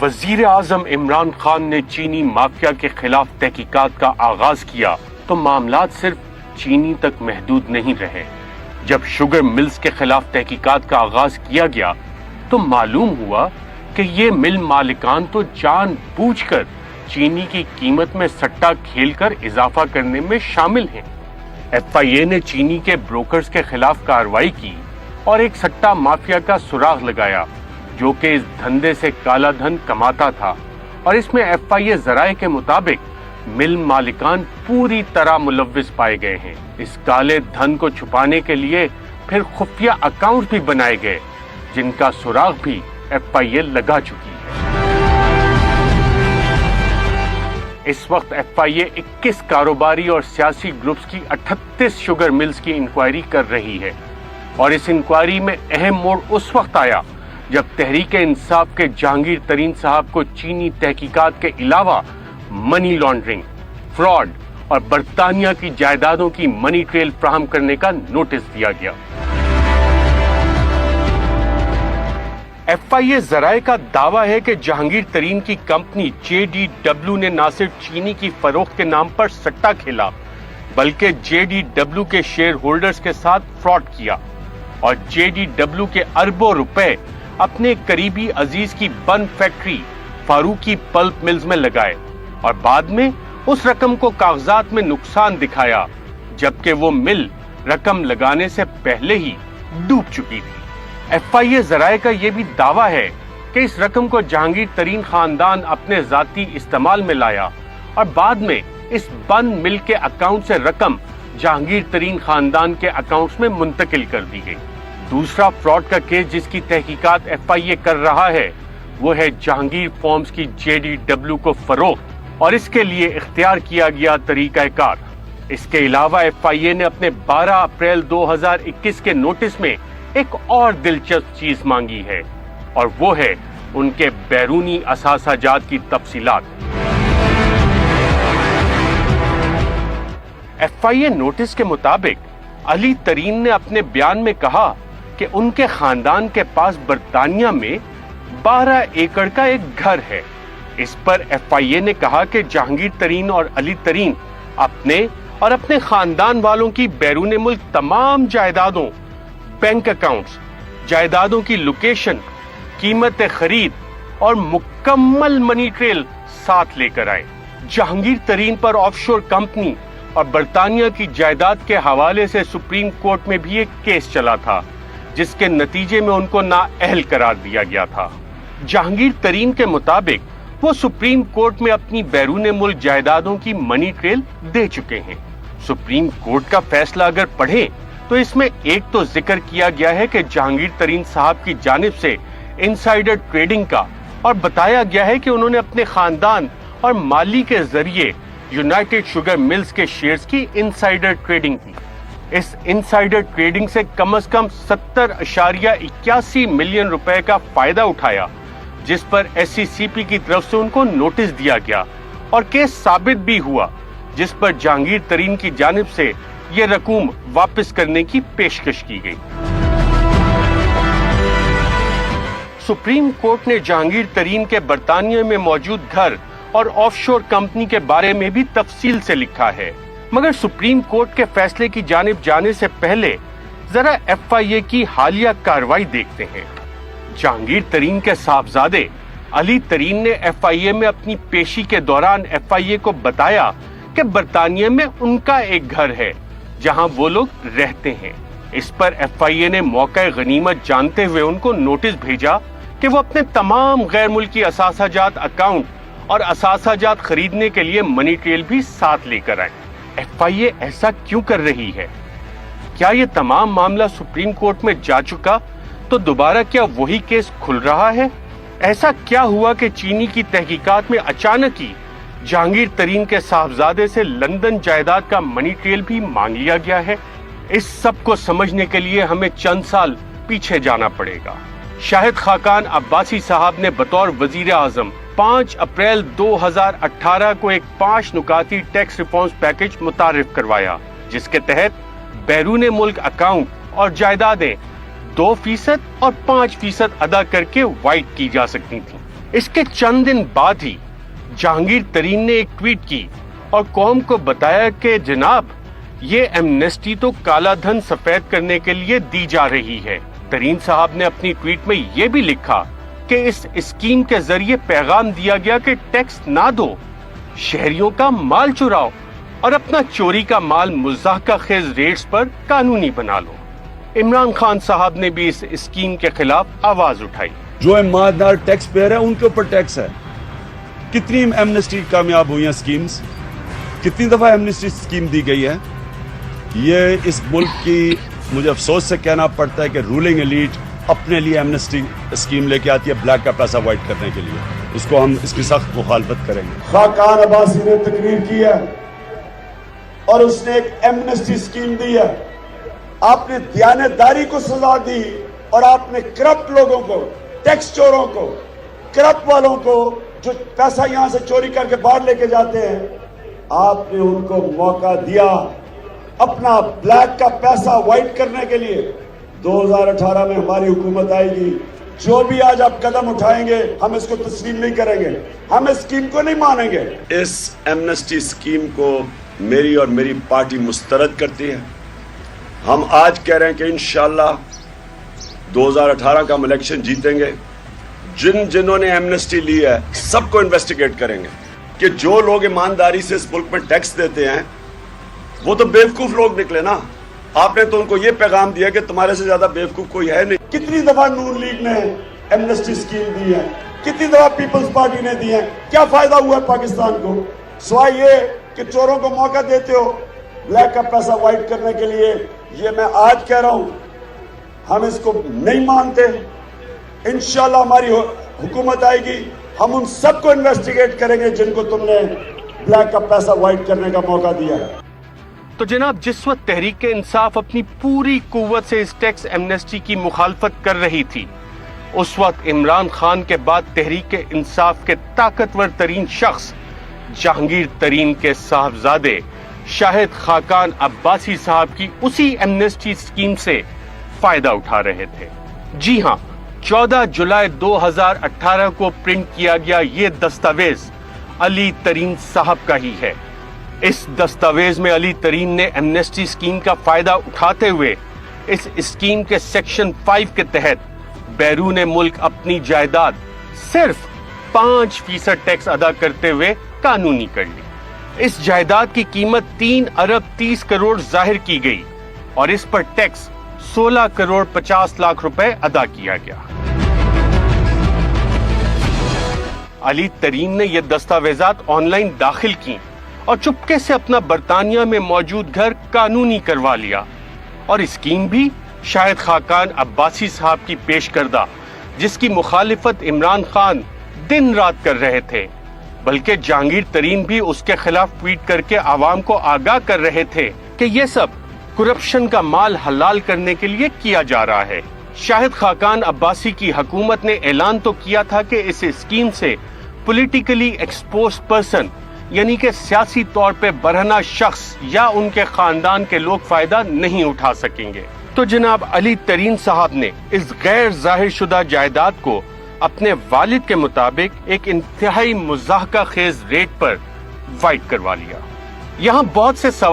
وزیر اعظم عمران خان نے چینی مافیا کے خلاف تحقیقات کا آغاز کیا تو معاملات صرف چینی تک محدود نہیں رہے۔ جب شوگر ملز کے خلاف تحقیقات کا آغاز کیا گیا تو معلوم ہوا کہ یہ مل مالکان تو جان بوجھ کر چینی کی قیمت میں سٹا کھیل کر اضافہ کرنے میں شامل ہیں۔ ایف آئی اے نے چینی کے بروکرز کے خلاف کارروائی کی اور ایک سٹا مافیا کا سراغ لگایا جو کہ اس دھندے سے کالا دھن کماتا تھا، اور اس میں ایف آئی اے ذرائع کے مطابق مل مالکان پوری طرح ملوث پائے گئے ہیں۔ اس کالے دھن کو چھپانے کے لیے پھر خفیہ اکاؤنٹ بھی بنائے گئے جن کا سراغ بھی ایف آئی اے لگا چکی ہے۔ اس وقت ایف آئی اے 21 کاروباری اور سیاسی گروپس کی 38 شوگر ملز کی انکوائری کر رہی ہے، اور اس انکوائری میں اہم موڑ اس وقت آیا جب تحریک انصاف کے جہانگیر ترین صاحب کو چینی تحقیقات کے علاوہ منی لانڈرنگ، فراڈ اور برطانیہ کی جائیدادوں کی منی ٹریل فراہم کرنے کا نوٹس دیا گیا۔ ایف آئی اے ذرائع کا دعویٰ ہے کہ جہانگیر ترین کی کمپنی جے ڈی ڈبلیو نے نہ صرف چینی کی فروخت کے نام پر سٹا کھیلا بلکہ جے ڈی ڈبلیو کے شیئر ہولڈرز کے ساتھ فراڈ کیا، اور جے ڈی ڈبلیو کے اربوں روپے اپنے قریبی عزیز کی بن فیکٹری فاروقی پلپ ملز میں لگائے، اور بعد میں اس رقم کو کاغذات میں نقصان دکھایا جبکہ وہ مل رقم لگانے سے پہلے ہی ڈوب چکی تھی۔ ایف آئی اے ذرائع کا یہ بھی دعویٰ ہے کہ اس رقم کو جہانگیر ترین خاندان اپنے ذاتی استعمال میں لایا، اور بعد میں اس بن مل کے اکاؤنٹ سے رقم جہانگیر ترین خاندان کے اکاؤنٹس میں منتقل کر دی گئی۔ دوسرا فراڈ کا کیس جس کی تحقیقات ایف آئی اے کر رہا ہے وہ ہے جہانگیر فارمز کی جے ڈی ڈبلیو کو فروخت اور اس کے لیے اختیار کیا گیا طریقہ کار۔ اس کے علاوہ ایف آئی اے نے اپنے 12 اپریل 2021 کے نوٹس میں ایک اور دلچسپ چیز مانگی ہے، اور وہ ہے ان کے بیرونی اثاثہ جات کی تفصیلات۔ ایف آئی اے نوٹس کے مطابق علی ترین نے اپنے بیان میں کہا کہ ان کے خاندان کے پاس برطانیہ میں 12 ایکڑ کا ایک گھر ہے۔ اس پر ایف آئی اے نے کہا کہ جہانگیر ترین اور علی ترین اپنے اور اپنے خاندان والوں کی بیرون ملک تمام جائیدادوں، بینک اکاؤنٹس، جائیدادوں کی لوکیشن، قیمت خرید اور مکمل منی ٹریل ساتھ لے کر آئے۔ جہانگیر ترین پر آف شور کمپنی اور برطانیہ کی جائیداد کے حوالے سے سپریم کورٹ میں بھی ایک کیس چلا تھا جس کے نتیجے میں ان کو نااہل قرار دیا گیا تھا۔ جہانگیر ترین کے مطابق وہ سپریم کورٹ میں اپنی بیرون ملک جائیدادوں کی منی ٹریل دے چکے ہیں۔ سپریم کورٹ کا فیصلہ اگر پڑھیں تو اس میں ایک تو ذکر کیا گیا ہے کہ جہانگیر ترین صاحب کی جانب سے انسائیڈر ٹریڈنگ کا، اور بتایا گیا ہے کہ انہوں نے اپنے خاندان اور مالی کے ذریعے یونائٹڈ شوگر ملز کے شیئرز کی انسائیڈر ٹریڈنگ کی۔ اس انسائیڈر ٹریڈنگ سے کم از کم 70.81 ملین روپے کا فائدہ اٹھایا، جس پر ایس سی سی پی کی طرف سے ان کو نوٹس دیا گیا اور کیس ثابت بھی ہوا، جس پر جہانگیر ترین کی جانب سے یہ رقوم واپس کرنے کی پیشکش کی گئی۔ سپریم کورٹ نے جہانگیر ترین کے برطانیہ میں موجود گھر اور آف شور کمپنی کے بارے میں بھی تفصیل سے لکھا ہے، مگر سپریم کورٹ کے فیصلے کی جانب جانے سے پہلے ذرا ایف آئی اے کی حالیہ کارروائی دیکھتے ہیں۔ جہانگیر ترین کے صاحبزادے علی ترین نے ایف آئی اے میں اپنی پیشی کے دوران ایف آئی اے کو بتایا کہ برطانیہ میں ان کا ایک گھر ہے جہاں وہ لوگ رہتے ہیں۔ اس پر ایف آئی اے نے موقع غنیمت جانتے ہوئے ان کو نوٹس بھیجا کہ وہ اپنے تمام غیر ملکی اثاثہ جات اکاؤنٹ اور اثاثہ جات خریدنے کے لیے منی ٹریل بھی ساتھ لے کر آئے۔ ایف آئی اے ایسا کیوں کر رہی ہے؟ کیا یہ تمام معاملہ سپریم کورٹ میں جا چکا تو دوبارہ کیا وہی کیس کھل رہا ہے؟ ایسا کیا ہوا کہ چینی کی تحقیقات میں اچانک ہی جہانگیر ترین کے صاحبزادے سے لندن جائیداد کا منی ٹریل بھی مانگ لیا گیا ہے؟ اس سب کو سمجھنے کے لیے ہمیں چند سال پیچھے جانا پڑے گا۔ شاہد خاقان عباسی صاحب نے بطور وزیر اعظم 5 اپریل 2018 کو ایک 5 نکاتی ٹیکس ریفارمز پیکج متعارف کروایا، جس کے تحت بیرون ملک اکاؤنٹ اور جائیدادیں 2% اور 5% ادا کر کے وائٹ کی جا سکتی تھیں۔ اس کے چند دن بعد ہی جہانگیر ترین نے ایک ٹویٹ کی اور قوم کو بتایا کہ جناب یہ ایمنسٹی تو کالا دھن سفید کرنے کے لیے دی جا رہی ہے۔ ترین صاحب نے اپنی ٹویٹ میں یہ بھی لکھا کہ اس اسکیم کے ذریعے پیغام دیا گیا کہ ٹیکس نہ دو، شہریوں کا مال چراؤ اور اپنا چوری کا مال مضحکہ خیز ریٹس پر قانونی بنا لو۔ عمران خان صاحب نے بھی اس اسکیم کے خلاف آواز اٹھائی۔ جو ایماندار ٹیکس پیئر ہے ان کے اوپر ٹیکس ہے۔ کتنی ایمنسٹی کامیاب ہوئی ہیں اسکیمز، کتنی دفعہ ایمنسٹی اسکیم دی گئی ہے۔ یہ اس ملک کی مجھے افسوس سے کہنا پڑتا ہے کہ رولنگ ایلیٹ اپنے لیے ایمنسٹی اسکیم لے کے آتی ہے بلیک کا پیسہ وائٹ کرنے کے لیے۔ اس کو ہم اس کی سخت مخالفت کریں گے۔ خاقان عباسی نے تقریر کی ہے اور اس نے ایک ایمنسٹی اسکیم دی ہے۔ آپ نے دیانتداری کو سزا دی اور آپ نے کرپٹ لوگوں کو، ٹیکس چوروں کو، کرپٹ والوں کو جو پیسہ یہاں سے چوری کر کے باہر لے کے جاتے ہیں، آپ نے ان کو موقع دیا اپنا بلیک کا پیسہ وائٹ کرنے کے لیے۔ 2018 میں ہماری حکومت آئے گی، جو بھی آج آپ قدم اٹھائیں گے ہم اس کو تسلیم نہیں کریں گے، ہم اس اسکیم کو نہیں مانیں گے۔ اس ایمنسٹی اسکیم کو میری اور میری پارٹی مسترد کرتی ہے۔ ہم آج کہہ رہے ہیں کہ انشاءاللہ 2018 کا ہم الیکشن جیتیں گے۔ جنہوں نے ایمنسٹی لی ہے سب کو انویسٹیگیٹ کریں گے کہ جو لوگ ایمانداری سے اس ملک میں ٹیکس دیتے ہیں وہ تو بیوقوف لوگ نکلے نا۔ آپ نے تو ان کو یہ پیغام دیا کہ تمہارے سے زیادہ بیوقوف کوئی ہے نہیں۔ کتنی دفعہ نون لیگ نے ایمنسٹی اسکیم دی ہے، کتنی دفعہ پیپلز پارٹی نے دی ہے، کیا فائدہ ہوا ہے پاکستان کو؟ سوائے یہ کہ چوروں کو موقع دیتے ہو بلیک کا پیسہ وائٹ کرنے کے لیے۔ یہ میں آج کہہ رہا ہوں، ہم اس کو نہیں مانتے۔ انشاءاللہ ہماری حکومت آئے گی، ہم ان سب کو انویسٹیگیٹ کریں گے جن کو تم نے بلیک کا پیسہ وائٹ کرنے کا موقع دیا ہے۔ تو جناب جس وقت تحریک انصاف اپنی پوری قوت سے اس ٹیکس ایمنسٹی کی مخالفت کر رہی تھی، اس وقت عمران خان کے بعد تحریک انصاف کے طاقتور ترین شخص جہانگیر ترین کے صاحبزادے شاہد خاقان عباسی صاحب کی اسی ایمنسٹی اسکیم سے فائدہ اٹھا رہے تھے۔ جی ہاں، 14 جولائی 2018 کو پرنٹ کیا گیا یہ دستاویز علی ترین صاحب کا ہی ہے۔ اس دستاویز میں علی ترین نے ایمنسٹی اسکیم کا فائدہ اٹھاتے ہوئے اس اسکیم کے سیکشن 5 کے تحت بیرون ملک اپنی جائیداد صرف 5% ٹیکس ادا کرتے ہوئے قانونی کر لی۔ اس جائیداد کی قیمت 3 ارب 30 کروڑ ظاہر کی گئی اور اس پر ٹیکس 16 کروڑ 50 لاکھ روپے ادا کیا گیا۔ علی ترین نے یہ دستاویزات آن لائن داخل کی اور چپکے سے اپنا برطانیہ میں موجود گھر قانونی کروا لیا، اور اسکیم بھی شاہد خاقان عباسی صاحب کی پیش کردہ، جس کی مخالفت عمران خان دن رات کر رہے تھے، بلکہ جہانگیر ترین بھی اس کے خلاف ٹویٹ کر کے عوام کو آگاہ کر رہے تھے کہ یہ سب کرپشن کا مال حلال کرنے کے لیے کیا جا رہا ہے۔ شاہد خاقان عباسی کی حکومت نے اعلان تو کیا تھا کہ اس اسکیم سے پولیٹیکلی ایکسپوز پرسن یعنی کہ سیاسی طور پہ برہنہ شخص یا ان کے خاندان کے لوگ فائدہ نہیں اٹھا سکیں گے۔ تو جناب علی ترین صاحب نے اس غیر ظاہر شدہ جائیداد کو اپنے والد کے مطابق ایک انتہائی مضحکہ خیز ریٹ پر وائٹ کروا لیا۔ یہاں بہت سے سوال